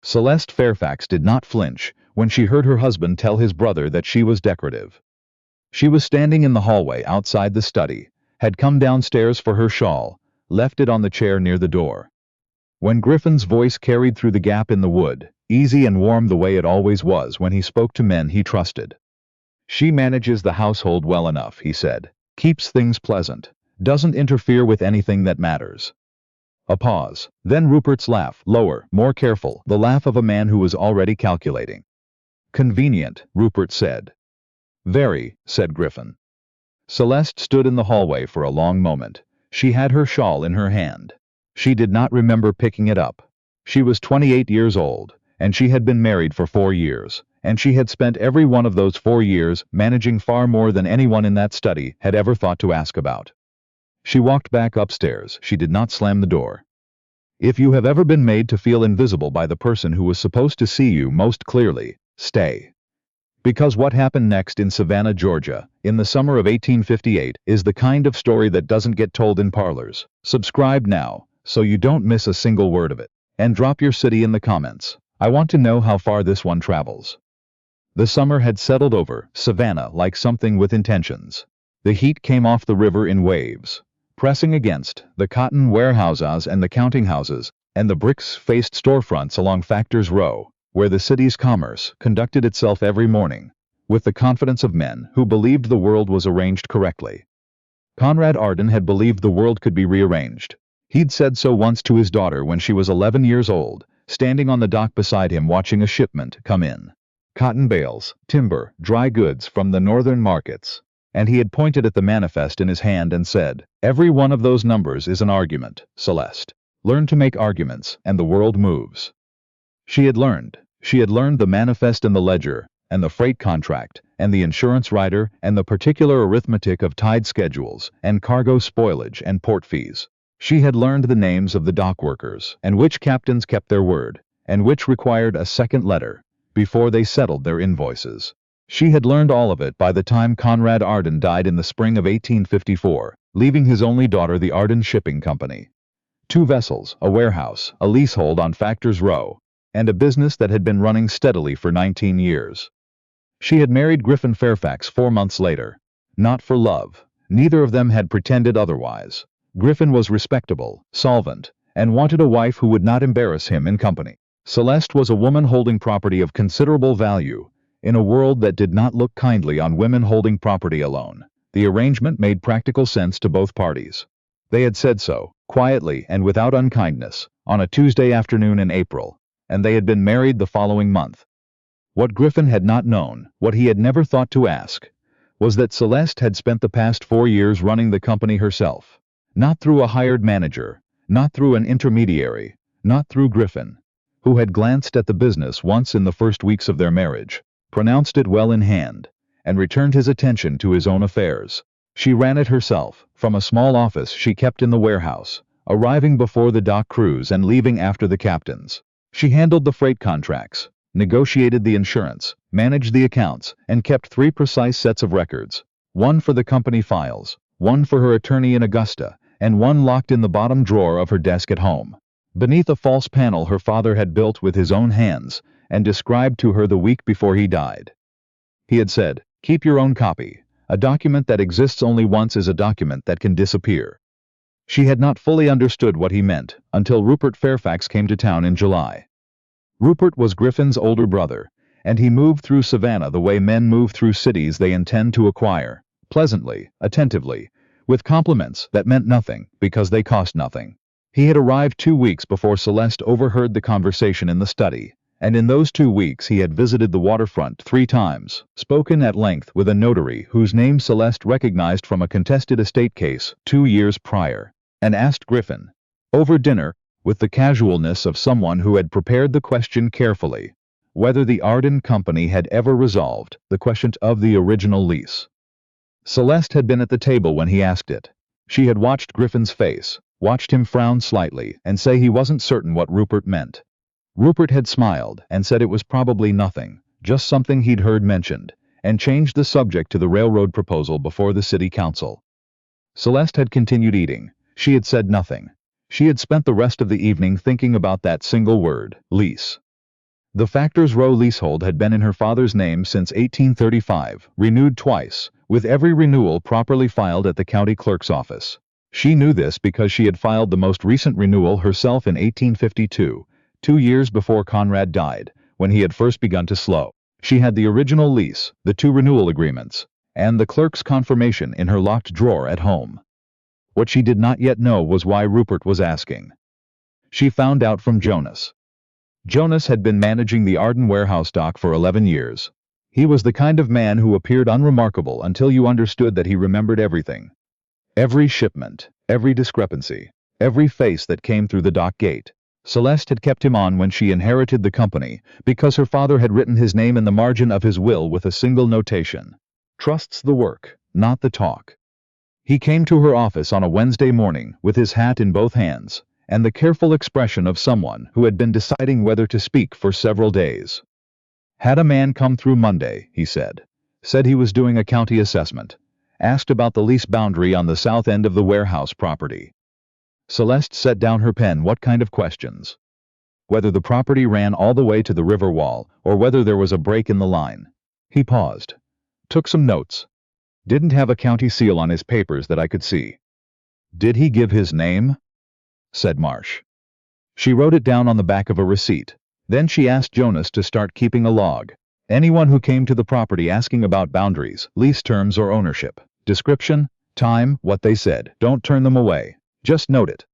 Celeste Fairfax did not flinch when she heard her husband tell his brother that she was decorative. She was standing in the hallway outside the study, had come downstairs for her shawl, left it on the chair near the door. When Griffin's voice carried through the gap in the wood, easy and warm the way it always was when he spoke to men he trusted. "She manages the household well enough," he said. "Keeps things pleasant. Doesn't interfere with anything that matters." A pause. Then Rupert's laugh, lower, more careful, the laugh of a man who was already calculating. "Convenient," Rupert said. "Very," said Griffin. Celeste stood in the hallway for a long moment. She had her shawl in her hand. She did not remember picking it up. She was 28 years old, and she had been married for 4 years, and she had spent every one of those 4 years managing far more than anyone in that study had ever thought to ask about. She walked back upstairs. She did not slam the door. If you have ever been made to feel invisible by the person who was supposed to see you most clearly, stay. Because what happened next in Savannah, Georgia, in the summer of 1858, is the kind of story that doesn't get told in parlors. Subscribe now, so you don't miss a single word of it. And drop your city in the comments. I want to know how far this one travels. The summer had settled over Savannah like something with intentions. The heat came off the river in waves, pressing against the cotton warehouses and the counting houses, and the bricks-faced storefronts along Factors Row, where the city's commerce conducted itself every morning, with the confidence of men who believed the world was arranged correctly. Conrad Arden had believed the world could be rearranged. He'd said so once to his daughter when she was 11 years old, standing on the dock beside him watching a shipment come in. Cotton bales, timber, dry goods from the northern markets. And he had pointed at the manifest in his hand and said, "Every one of those numbers is an argument, Celeste. Learn to make arguments, and the world moves." She had learned. She had learned the manifest and the ledger, and the freight contract, and the insurance rider, and the particular arithmetic of tide schedules, and cargo spoilage and port fees. She had learned the names of the dock workers, and which captains kept their word, and which required a second letter, before they settled their invoices. She had learned all of it by the time Conrad Arden died in the spring of 1854, leaving his only daughter the Arden Shipping Company. 2 vessels, a warehouse, a leasehold on Factors Row, and a business that had been running steadily for 19 years. She had married Griffin Fairfax 4 months later. Not for love. Neither of them had pretended otherwise. Griffin was respectable, solvent, and wanted a wife who would not embarrass him in company. Celeste was a woman holding property of considerable value, in a world that did not look kindly on women holding property alone. The arrangement made practical sense to both parties. They had said so, quietly and without unkindness, on a Tuesday afternoon in April, and they had been married the following month. What Griffin had not known, what he had never thought to ask, was that Celeste had spent the past 4 years running the company herself. Not through a hired manager, not through an intermediary, not through Griffin, who had glanced at the business once in the first weeks of their marriage, pronounced it well in hand, and returned his attention to his own affairs. She ran it herself, from a small office she kept in the warehouse, arriving before the dock crews and leaving after the captains. She handled the freight contracts, negotiated the insurance, managed the accounts, and kept 3 precise sets of records, 1 for the company files, 1 for her attorney in Augusta, and 1 locked in the bottom drawer of her desk at home, beneath a false panel her father had built with his own hands and described to her the week before he died. He had said, "Keep your own copy. A document that exists only once is a document that can disappear." She had not fully understood what he meant until Rupert Fairfax came to town in July. Rupert was Griffin's older brother, and he moved through Savannah the way men move through cities they intend to acquire, pleasantly, attentively, with compliments that meant nothing because they cost nothing. He had arrived 2 weeks before Celeste overheard the conversation in the study, and in those 2 weeks he had visited the waterfront 3 times, spoken at length with a notary whose name Celeste recognized from a contested estate case 2 years prior, and asked Griffin, over dinner, with the casualness of someone who had prepared the question carefully, whether the Arden Company had ever resolved the question of the original lease. Celeste had been at the table when he asked it. She had watched Griffin's face, watched him frown slightly and say he wasn't certain what Rupert meant. Rupert had smiled and said it was probably nothing, just something he'd heard mentioned, and changed the subject to the railroad proposal before the city council. Celeste had continued eating. She had said nothing. She had spent the rest of the evening thinking about that single word, lease. The Factors Row leasehold had been in her father's name since 1835, renewed twice, with every renewal properly filed at the county clerk's office. She knew this because she had filed the most recent renewal herself in 1852, 2 years before Conrad died, when he had first begun to slow. She had the original lease, the 2 renewal agreements, and the clerk's confirmation in her locked drawer at home. What she did not yet know was why Rupert was asking. She found out from Jonas. Jonas had been managing the Arden warehouse dock for 11 years. He was the kind of man who appeared unremarkable until you understood that he remembered everything. Every shipment, every discrepancy, every face that came through the dock gate. Celeste had kept him on when she inherited the company, because her father had written his name in the margin of his will with a single notation. Trusts the work, not the talk. He came to her office on a Wednesday morning with his hat in both hands, and the careful expression of someone who had been deciding whether to speak for several days. Had a man come through Monday, he said he was doing a county assessment, asked about the lease boundary on the south end of the warehouse property. Celeste set down her pen. What kind of questions? Whether the property ran all the way to the river wall, or whether there was a break in the line. He paused, took some notes. Didn't have a county seal on his papers that I could see. Did he give his name? Said Marsh. She wrote it down on the back of a receipt. Then she asked Jonas to start keeping a log. Anyone who came to the property asking about boundaries, lease terms or ownership, description, time, what they said, don't turn them away. Just note it.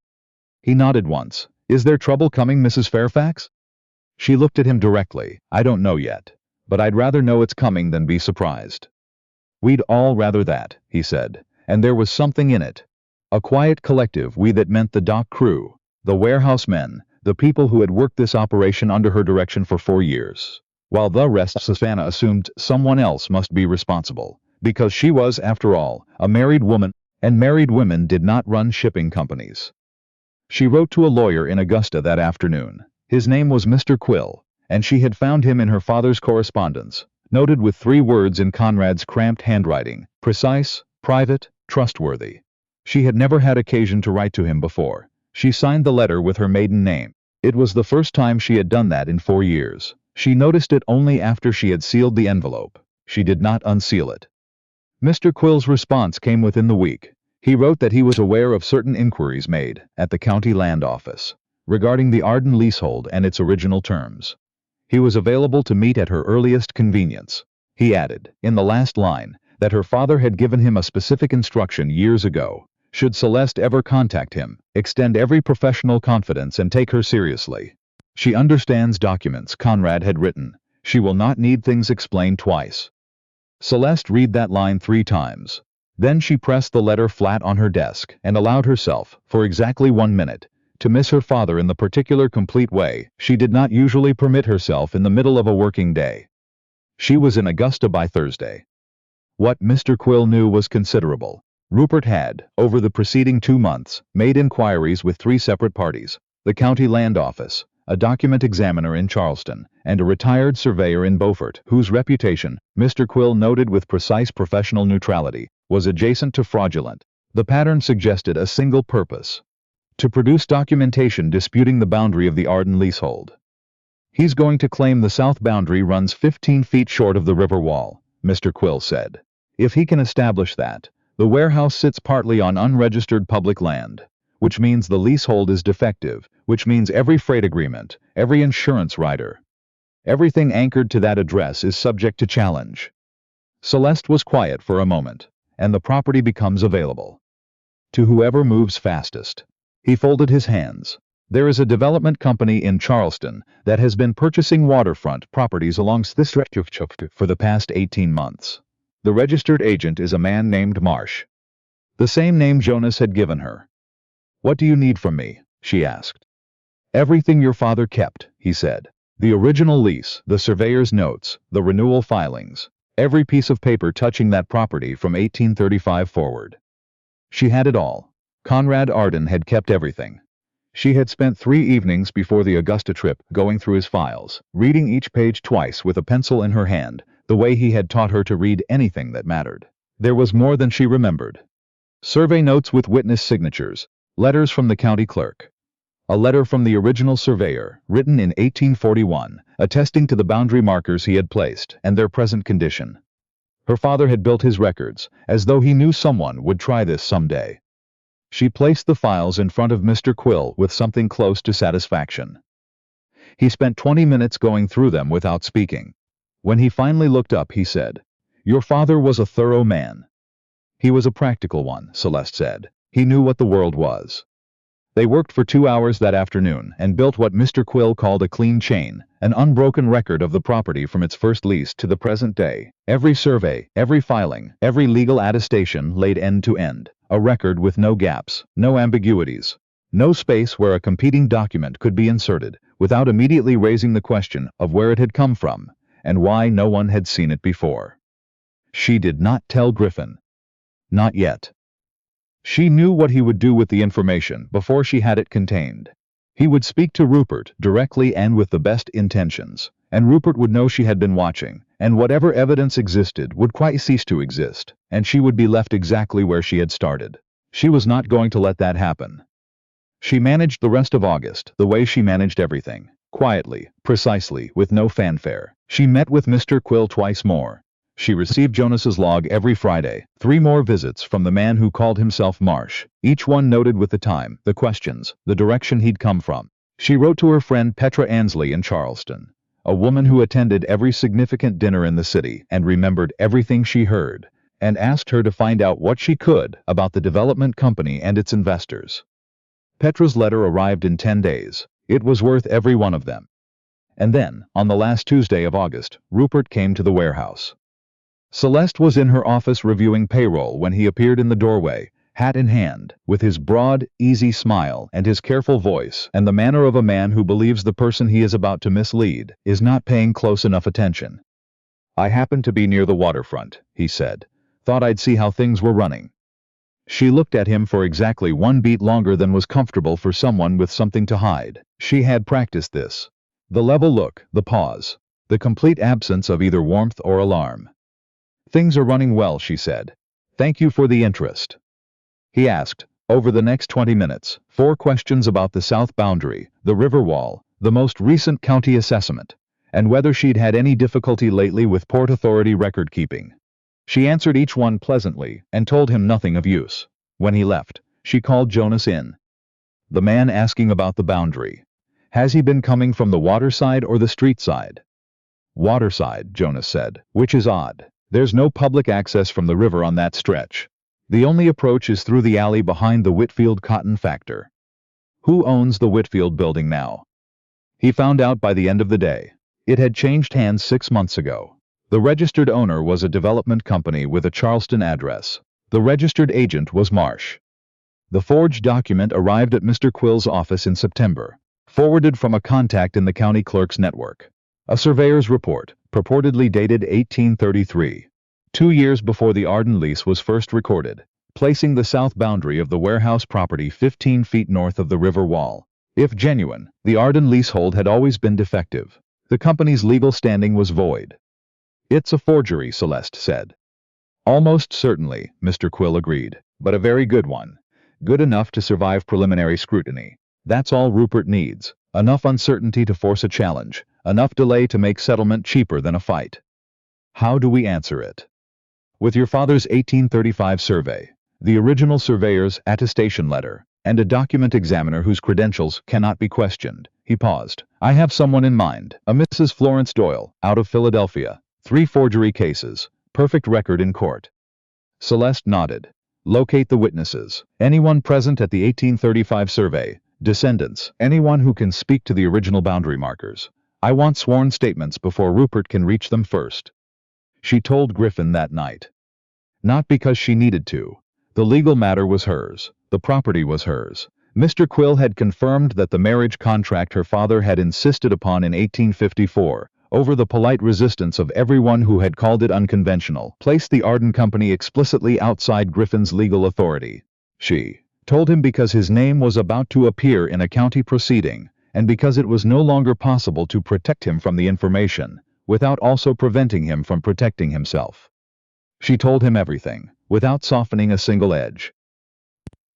He nodded once. Is there trouble coming, Mrs. Fairfax? She looked at him directly. I don't know yet, but I'd rather know it's coming than be surprised. We'd all rather that, he said, and there was something in it. A quiet collective we that meant the dock crew, the warehouse men, the people who had worked this operation under her direction for 4 years, while the rest Savannah assumed someone else must be responsible, because she was, after all, a married woman, and married women did not run shipping companies. She wrote to a lawyer in Augusta that afternoon. His name was Mr. Quill, and she had found him in her father's correspondence, noted with 3 words in Conrad's cramped handwriting: precise, private, trustworthy. She had never had occasion to write to him before. She signed the letter with her maiden name. It was the first time she had done that in 4 years. She noticed it only after she had sealed the envelope. She did not unseal it. Mr. Quill's response came within the week. He wrote that he was aware of certain inquiries made at the county land office regarding the Arden leasehold and its original terms. He was available to meet at her earliest convenience. He added, in the last line, that her father had given him a specific instruction years ago. Should Celeste ever contact him, extend every professional confidence and take her seriously. She understands documents, Conrad had written. She will not need things explained twice. Celeste read that line 3 times. Then she pressed the letter flat on her desk and allowed herself, for exactly 1 minute, to miss her father in the particular complete way she did not usually permit herself in the middle of a working day. She was in Augusta by Thursday. What Mr. Quill knew was considerable. Rupert had, over the preceding 2 months, made inquiries with 3 separate parties: the county land office, a document examiner in Charleston, and a retired surveyor in Beaufort, whose reputation, Mr. Quill noted with precise professional neutrality, was adjacent to fraudulent. The pattern suggested a single purpose: to produce documentation disputing the boundary of the Arden leasehold. He's going to claim the south boundary runs 15 feet short of the river wall, Mr. Quill said. If he can establish that, the warehouse sits partly on unregistered public land, which means the leasehold is defective, which means every freight agreement, every insurance rider, everything anchored to that address is subject to challenge. Celeste was quiet for a moment, and the property becomes available to whoever moves fastest. He folded his hands. There is a development company in Charleston that has been purchasing waterfront properties along this stretch of for the past 18 months. The registered agent is a man named Marsh. The same name Jonas had given her. What do you need from me? She asked. Everything your father kept, he said. The original lease, the surveyor's notes, the renewal filings, every piece of paper touching that property from 1835 forward. She had it all. Conrad Arden had kept everything. She had spent 3 evenings before the Augusta trip going through his files, reading each page twice with a pencil in her hand, the way he had taught her to read anything that mattered. There was more than she remembered. Survey notes with witness signatures, letters from the county clerk. A letter from the original surveyor, written in 1841, attesting to the boundary markers he had placed and their present condition. Her father had built his records, as though he knew someone would try this someday. She placed the files in front of Mr. Quill with something close to satisfaction. He spent 20 minutes going through them without speaking. When he finally looked up, he said, "Your father was a thorough man." "He was a practical one," Celeste said. "He knew what the world was." They worked for 2 hours that afternoon and built what Mr. Quill called a clean chain, an unbroken record of the property from its first lease to the present day. Every survey, every filing, every legal attestation laid end to end. A record with no gaps, no ambiguities, no space where a competing document could be inserted without immediately raising the question of where it had come from and why no one had seen it before. She did not tell Griffin. Not yet. She knew what he would do with the information before she had it contained. He would speak to Rupert directly and with the best intentions, and Rupert would know she had been watching, and whatever evidence existed would quite cease to exist, and she would be left exactly where she had started. She was not going to let that happen. She managed the rest of August the way she managed everything, quietly, precisely, with no fanfare. She met with Mr. Quill twice more. She received Jonas's log every Friday, 3 more visits from the man who called himself Marsh, each one noted with the time, the questions, the direction he'd come from. She wrote to her friend Petra Ansley in Charleston, a woman who attended every significant dinner in the city and remembered everything she heard, and asked her to find out what she could about the development company and its investors. Petra's letter arrived in 10 days. It was worth every one of them. And then, on the last Tuesday of August, Rupert came to the warehouse. Celeste was in her office reviewing payroll when he appeared in the doorway, hat in hand, with his broad, easy smile and his careful voice and the manner of a man who believes the person he is about to mislead is not paying close enough attention. "I happened to be near the waterfront," he said. "Thought I'd see how things were running." She looked at him for exactly 1 beat longer than was comfortable for someone with something to hide. She had practiced this. The level look, the pause, the complete absence of either warmth or alarm. "Things are running well," she said. "Thank you for the interest." He asked, over the next 20 minutes, 4 questions about the south boundary, the river wall, the most recent county assessment, and whether she'd had any difficulty lately with Port Authority record keeping. She answered each one pleasantly and told him nothing of use. When he left, she called Jonas in. The man asking about the boundary. Has he been coming from the water side or the street side? Water side, Jonas said, which is odd. There's no public access from the river on that stretch. The only approach is through the alley behind the Whitfield cotton factor. Who owns the Whitfield building now? He found out by the end of the day. It had changed hands 6 months ago. The registered owner was a development company with a Charleston address. The registered agent was Marsh. The forged document arrived at Mr. Quill's office in September, forwarded from a contact in the county clerk's network. A surveyor's report, purportedly dated 1833, 2 years before the Arden lease was first recorded, placing the south boundary of the warehouse property 15 feet north of the river wall. If genuine, the Arden leasehold had always been defective. The company's legal standing was void. "It's a forgery," Celeste said. "Almost certainly," Mr. Quill agreed, "but a very good one. Good enough to survive preliminary scrutiny. That's all Rupert needs. Enough uncertainty to force a challenge. Enough delay to make settlement cheaper than a fight." How do we answer it? With your father's 1835 survey, the original surveyor's attestation letter, and a document examiner whose credentials cannot be questioned. He paused. "I have someone in mind, a Mrs. Florence Doyle, out of Philadelphia. 3 forgery cases, perfect record in court." Celeste nodded. "Locate the witnesses. Anyone present at the 1835 survey, descendants, anyone who can speak to the original boundary markers. I want sworn statements before Rupert can reach them first." She told Griffin that night. Not because she needed to. The legal matter was hers. The property was hers. Mr. Quill had confirmed that the marriage contract her father had insisted upon in 1854, over the polite resistance of everyone who had called it unconventional, placed the Arden Company explicitly outside Griffin's legal authority. She told him because his name was about to appear in a county proceeding, and because it was no longer possible to protect him from the information, without also preventing him from protecting himself. She told him everything, without softening a single edge.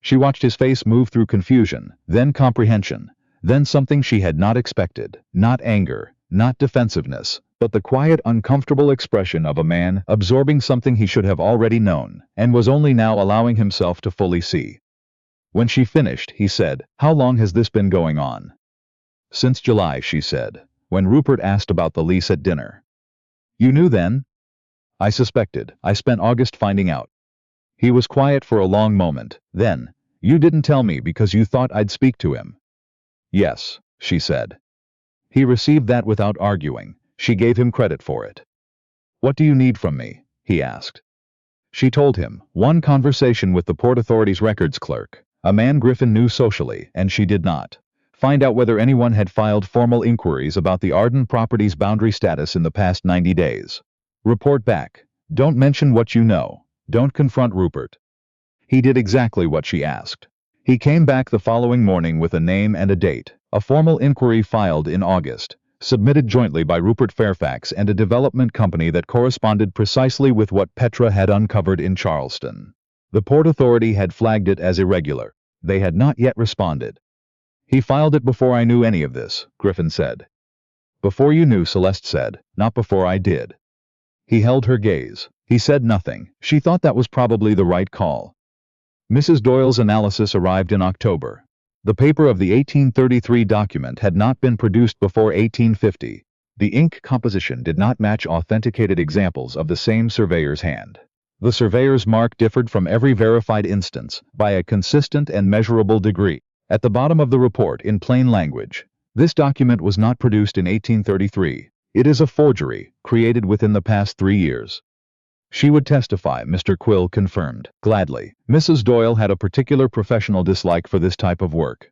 She watched his face move through confusion, then comprehension, then something she had not expected, not anger, not defensiveness, but the quiet, uncomfortable expression of a man absorbing something he should have already known, and was only now allowing himself to fully see. When she finished, he said, "How long has this been going on?" "Since July," she said, when Rupert asked about the lease at dinner. "You knew then?" "I suspected. I spent August finding out." He was quiet for a long moment. Then, "You didn't tell me because you thought I'd speak to him." "Yes," she said. He received that without arguing. She gave him credit for it. "What do you need from me?" he asked. She told him, one conversation with the Port Authority's records clerk, a man Griffin knew socially, and she did not. Find out whether anyone had filed formal inquiries about the Arden property's boundary status in the past 90 days. Report back. Don't mention what you know. Don't confront Rupert. He did exactly what she asked. He came back the following morning with a name and a date, a formal inquiry filed in August, submitted jointly by Rupert Fairfax and a development company that corresponded precisely with what Petra had uncovered in Charleston. The Port Authority had flagged it as irregular. They had not yet responded. "He filed it before I knew any of this," Griffin said. "Before you knew," Celeste said, "not before I did." He held her gaze. He said nothing. She thought that was probably the right call. Mrs. Doyle's analysis arrived in October. The paper of the 1833 document had not been produced before 1850. The ink composition did not match authenticated examples of the same surveyor's hand. The surveyor's mark differed from every verified instance by a consistent and measurable degree. At the bottom of the report, in plain language, "This document was not produced in 1833. It is a forgery, created within the past 3 years." She would testify, Mr. Quill confirmed, gladly. Mrs. Doyle had a particular professional dislike for this type of work.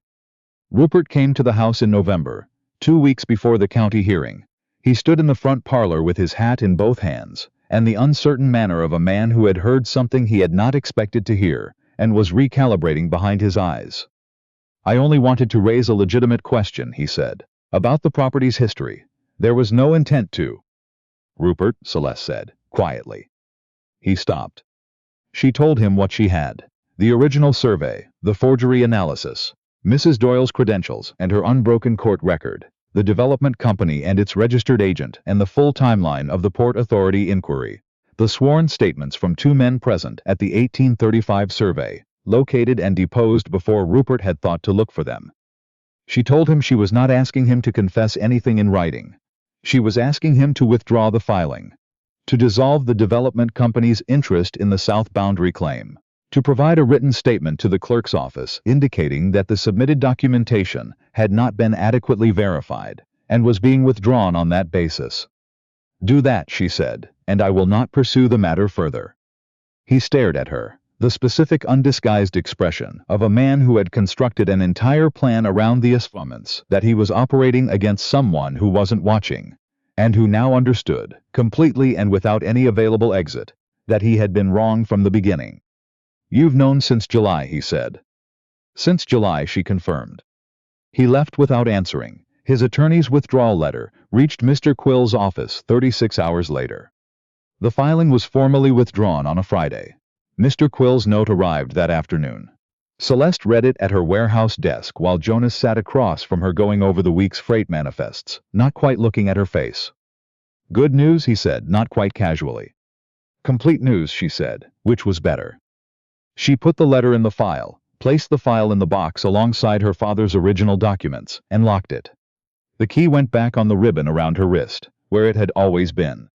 Rupert came to the house in November, 2 weeks before the county hearing. He stood in the front parlor with his hat in both hands, and the uncertain manner of a man who had heard something he had not expected to hear, and was recalibrating behind his eyes. "I only wanted to raise a legitimate question," he said, "about the property's history. There was no intent to—" "Rupert," Celeste said, quietly. He stopped. She told him what she had: the original survey, the forgery analysis, Mrs. Doyle's credentials and her unbroken court record, the development company and its registered agent, and the full timeline of the Port Authority inquiry, the sworn statements from 2 men present at the 1835 survey, located and deposed before Rupert had thought to look for them. She told him she was not asking him to confess anything in writing. She was asking him to withdraw the filing, to dissolve the development company's interest in the South Boundary claim, to provide a written statement to the clerk's office indicating that the submitted documentation had not been adequately verified and was being withdrawn on that basis. "Do that," she said, "and I will not pursue the matter further." He stared at her, the specific undisguised expression of a man who had constructed an entire plan around the assumptions that he was operating against someone who wasn't watching, and who now understood, completely and without any available exit, that he had been wrong from the beginning. "You've known since July," he said. "Since July," she confirmed. He left without answering. His attorney's withdrawal letter reached Mr. Quill's office 36 hours later. The filing was formally withdrawn on a Friday. Mr. Quill's note arrived that afternoon. Celeste read it at her warehouse desk while Jonas sat across from her going over the week's freight manifests, not quite looking at her face. "Good news," he said, not quite casually. "Complete news," she said, which was better. She put the letter in the file, placed the file in the box alongside her father's original documents, and locked it. The key went back on the ribbon around her wrist, where it had always been.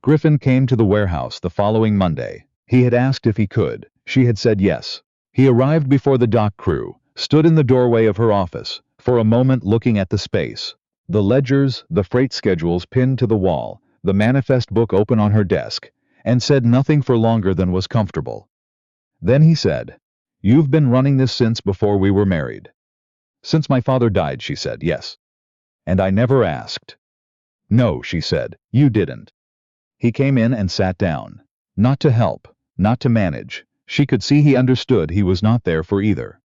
Griffin came to the warehouse the following Monday. He had asked if he could. She had said yes. He arrived before the dock crew, stood in the doorway of her office, for a moment looking at the space. The ledgers, the freight schedules pinned to the wall, the manifest book open on her desk, and said nothing for longer than was comfortable. Then he said, "You've been running this since before we were married." "Since my father died," she said, "yes." "And I never asked." "No," she said, "you didn't." He came in and sat down. Not to help, not to manage. She could see he understood he was not there for either.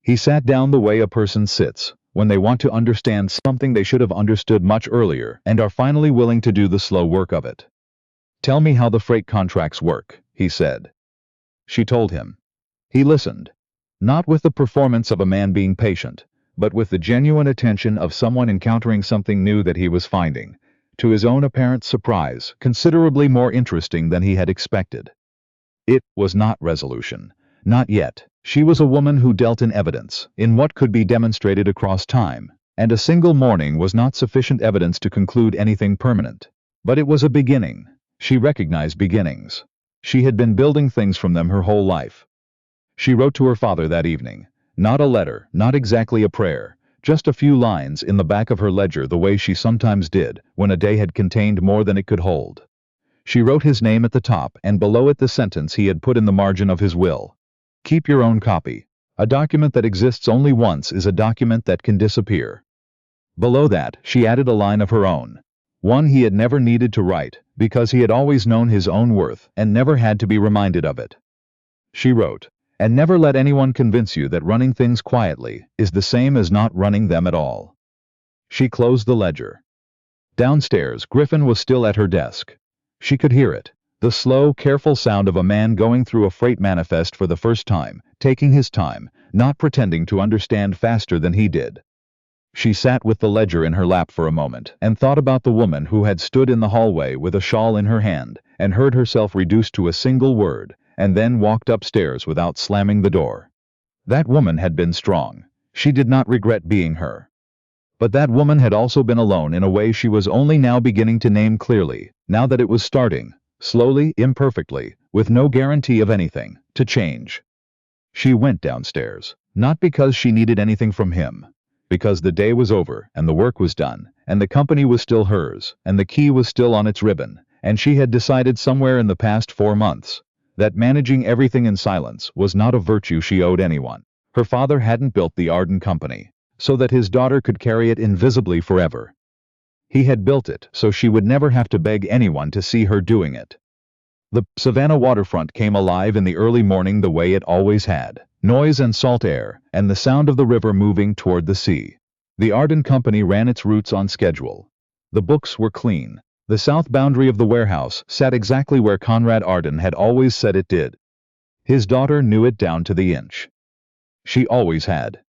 He sat down the way a person sits when they want to understand something they should have understood much earlier and are finally willing to do the slow work of it. "Tell me how the freight contracts work," he said. She told him. He listened. Not with the performance of a man being patient, but with the genuine attention of someone encountering something new that he was finding, to his own apparent surprise, considerably more interesting than he had expected. It was not resolution. Not yet. She was a woman who dealt in evidence, in what could be demonstrated across time, and a single morning was not sufficient evidence to conclude anything permanent. But it was a beginning. She recognized beginnings. She had been building things from them her whole life. She wrote to her father that evening. Not a letter, not exactly a prayer, just a few lines in the back of her ledger the way she sometimes did when a day had contained more than it could hold. She wrote his name at the top and below it the sentence he had put in the margin of his will. Keep your own copy. A document that exists only once is a document that can disappear. Below that, she added a line of her own. One he had never needed to write, because he had always known his own worth and never had to be reminded of it. She wrote, "And never let anyone convince you that running things quietly is the same as not running them at all." She closed the ledger. Downstairs, Griffin was still at her desk. She could hear it, the slow, careful sound of a man going through a freight manifest for the first time, taking his time, not pretending to understand faster than he did. She sat with the ledger in her lap for a moment and thought about the woman who had stood in the hallway with a shawl in her hand and heard herself reduced to a single word, and then walked upstairs without slamming the door. That woman had been strong. She did not regret being her. But that woman had also been alone in a way she was only now beginning to name clearly, now that it was starting, slowly, imperfectly, with no guarantee of anything, to change. She went downstairs, not because she needed anything from him, because the day was over and the work was done, and the company was still hers, and the key was still on its ribbon, and she had decided somewhere in the past 4 months that managing everything in silence was not a virtue she owed anyone. Her father hadn't built the Arden Company so that his daughter could carry it invisibly forever. He had built it so she would never have to beg anyone to see her doing it. The Savannah waterfront came alive in the early morning the way it always had, noise and salt air, and the sound of the river moving toward the sea. The Arden Company ran its routes on schedule. The books were clean. The south boundary of the warehouse sat exactly where Conrad Arden had always said it did. His daughter knew it down to the inch. She always had.